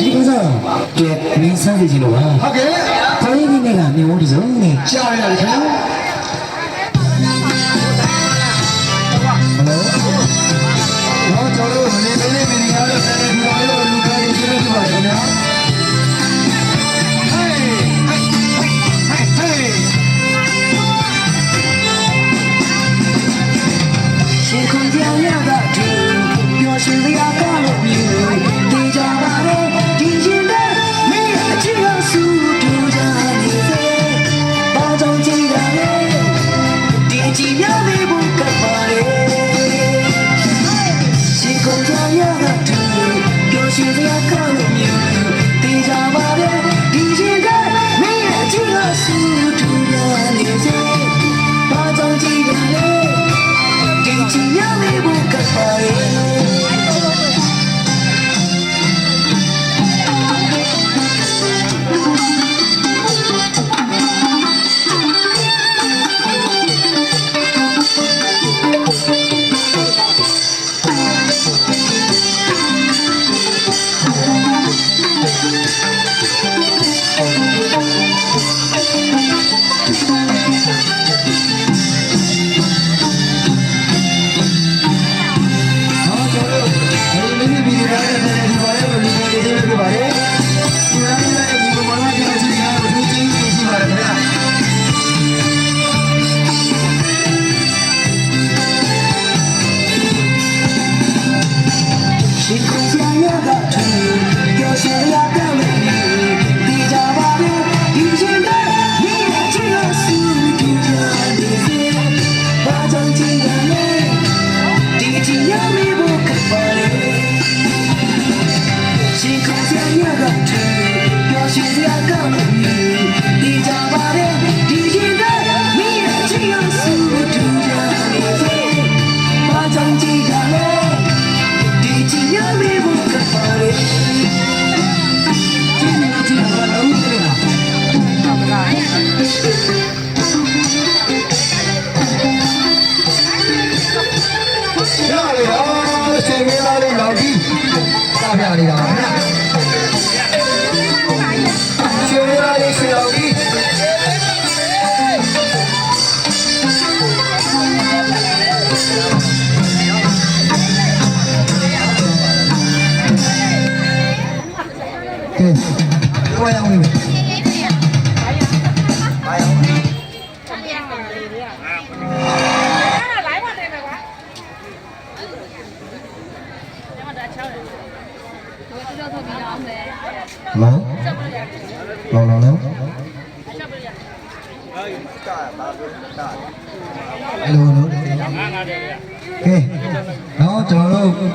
ဒီကစားကဲမင်းစမ်းကြည့်လို့ပါဟုတ်ကဲ့ခေါင်းရင်းတွေကမြေဝန်းတစုံနဲ့ကြားရတယ်ခင်ဗျာဟယ်လိုတော့ကျွန်တော်တို့မနေလေးမနေရတော့တယ်ဒီလိုလိုလူတွေရှင်းလို့ပါခင်ဗျာရှင်ခွန်ကြောင်ရတာဒီပျော်ရွှင်စရာကောင်းလို့မြည်တေးကြပါလေဒီရင်နဲ့မင်းအချစ်ရဆူတူကြနေစေဘာကြောင့်ကြည်ရလဲဒီအချစ်ရလေးဘုကပါလေရှင်ခွန်ကြောင်ရတာဒီပျော်ရွှင်စရာကောင်းလို့မြည်တေးကြပါလေဒီရင်နဲ့မင်းအချစ်ရဆူတူကြနေစေဘာကြောင့်ကြည်ရလဲဒီချစ်ရလေးဘုကပါလေရှ ကဲကိုရအောင်ပြီဘာရောလောလောလောအဲ့လိုလို့ကဲတော့ကျွန်တော်တို့